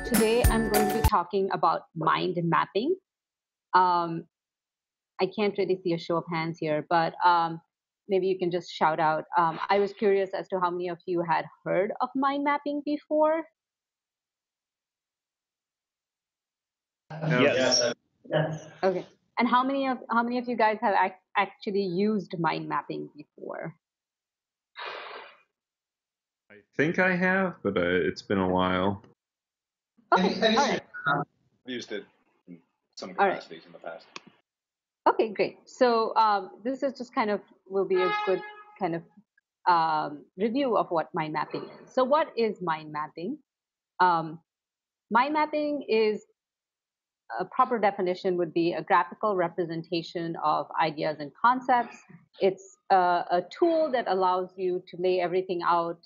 Today, I'm going to be talking about mind mapping. Um, I can't really see a show of hands here, but maybe you can just shout out. I was curious as to how many of you had heard of mind mapping before. Yes. Yes. Okay, and how many of you guys have actually used mind mapping before? I think I have, but it's been a while. Okay, all right. I've used it in some All right. capacities in the past. Okay, great. So this is just will be a good kind of review of what mind mapping is. So what is mind mapping? Mind mapping is a proper definition would be a graphical representation of ideas and concepts. It's a tool that allows you to lay everything out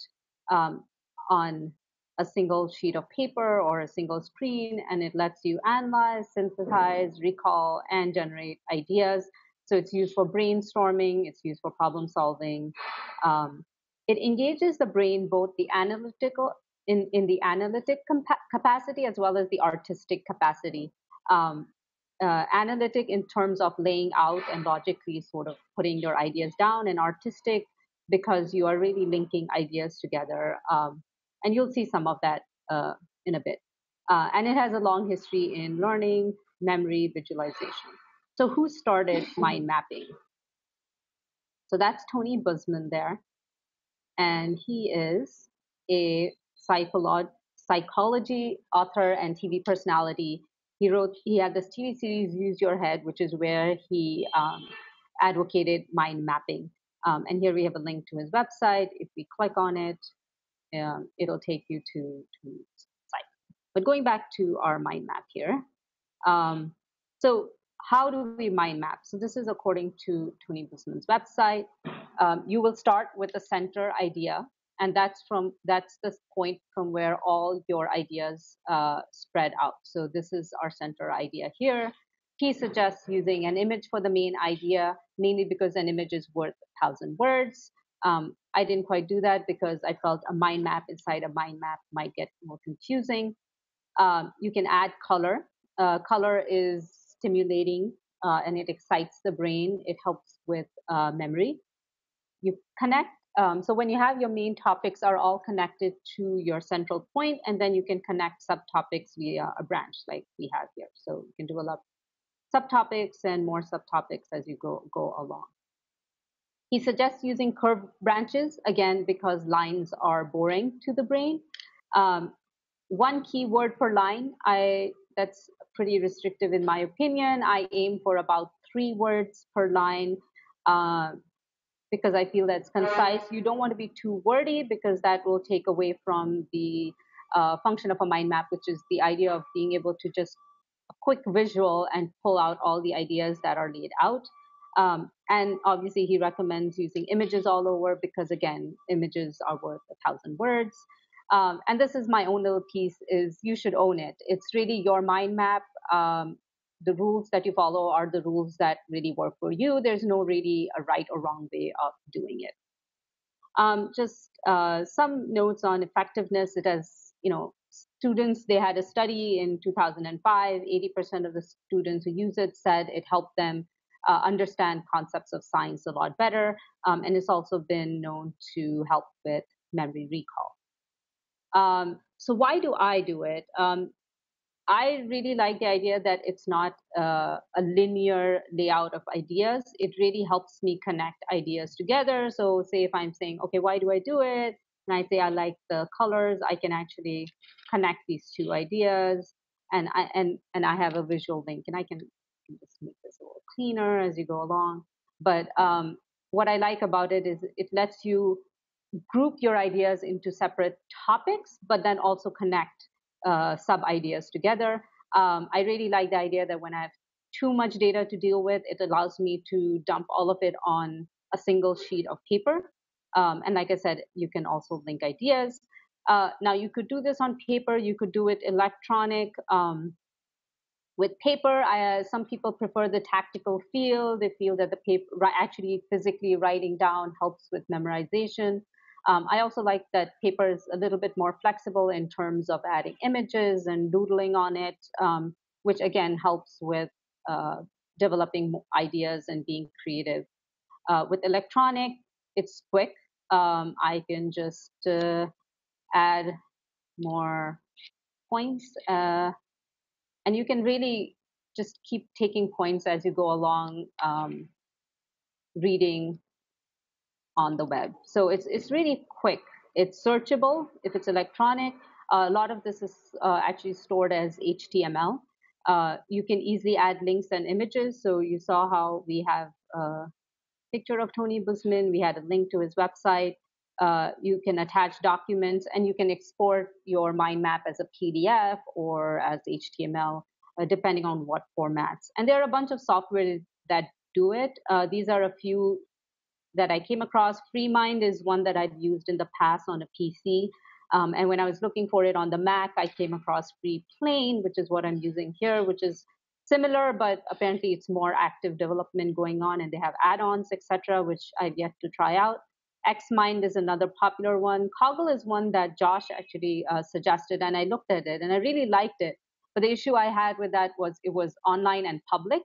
on a single sheet of paper or a single screen, and it lets you analyze, synthesize, recall, and generate ideas. So it's used for brainstorming, it's used for problem solving. It engages the brain both the analytical in the analytic capacity as well as the artistic capacity. Analytic in terms of laying out and logically sort of putting your ideas down, and artistic because you are really linking ideas together. And you'll see some of that in a bit. And it has a long history in learning, memory, visualization. So who started mind mapping? So that's Tony Buzman there. And he is a psychology author and TV personality. He had this TV series, Use Your Head, which is where he advocated mind mapping. And here we have a link to his website. If we click on it, it'll take you to his site. But going back to our mind map here. So how do we mind map? So this is according to Tony Buzman's website. You will start with the center idea, and that's the point from where all your ideas spread out. So this is our center idea here. He suggests using an image for the main idea, mainly because an image is worth 1,000 words. I didn't quite do that because I felt a mind map inside a mind map might get more confusing. You can add color. Color is stimulating and it excites the brain. It helps with memory. You connect. So when you have your main topics are all connected to your central point, and then you can connect subtopics via a branch like we have here. So you can develop subtopics and more subtopics as you go along. He suggests using curved branches, again, because lines are boring to the brain. One keyword per line, that's pretty restrictive in my opinion. I aim for about 3 words per line because I feel that's concise. You don't want to be too wordy because that will take away from the function of a mind map, which is the idea of being able to just a quick visual and pull out all the ideas that are laid out. And obviously he recommends using images all over because again, images are worth 1,000 words. And this is my own little piece is you should own it. It's really your mind map. The rules that you follow are the rules that really work for you. There's no really a right or wrong way of doing it. Just some notes on effectiveness. It has, students, they had a study in 2005, 80% of the students who use it said it helped them understand concepts of science a lot better. And it's also been known to help with memory recall. So why do I do it? I really like the idea that it's not a linear layout of ideas. It really helps me connect ideas together. So say if I'm saying, okay, why do I do it? And I say I like the colors, I can actually connect these 2 ideas. And I have a visual link, and I can just make this a little cleaner as you go along. But what I like about it is it lets you group your ideas into separate topics, but then also connect sub ideas together. I really like the idea that when I have too much data to deal with, it allows me to dump all of it on a single sheet of paper. And like I said, you can also link ideas. Now you could do this on paper, you could do it electronic. With paper, some people prefer the tactical feel. They feel that the paper actually physically writing down helps with memorization. I also like that paper is a little bit more flexible in terms of adding images and doodling on it, which again helps with developing ideas and being creative. With electronic, it's quick. I can just add more points, and you can really just keep taking points as you go along, reading on the web. So it's really quick. It's searchable if it's electronic. A lot of this is actually stored as HTML. You can easily add links and images. So you saw how we have a picture of Tony Busman. We had a link to his website. You can attach documents, and you can export your mind map as a PDF or as HTML, depending on what formats. And there are a bunch of software that do it. These are a few that I came across. FreeMind is one that I've used in the past on a PC. And when I was looking for it on the Mac, I came across FreePlane, which is what I'm using here, which is similar, but apparently it's more active development going on, and they have add-ons, etc., which I've yet to try out. Xmind is another popular one. Coggle is one that Josh actually suggested, and I looked at it, and I really liked it. But the issue I had with that was it was online and public.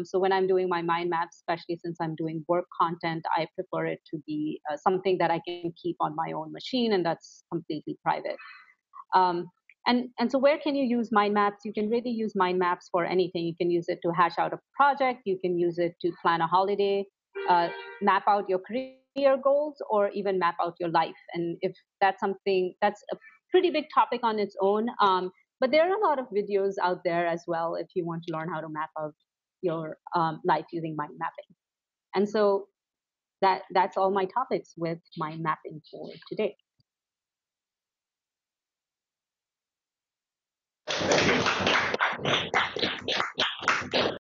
So when I'm doing my mind map, especially since I'm doing work content, I prefer it to be something that I can keep on my own machine, and that's completely private. And so where can you use mind maps? You can really use mind maps for anything. You can use it to hash out a project. You can use it to plan a holiday, map out your career goals, or even map out your life. And if that's something, that's a pretty big topic on its own. But there are a lot of videos out there as well if you want to learn how to map out your life using mind mapping. And so that's all my topics with mind mapping for today.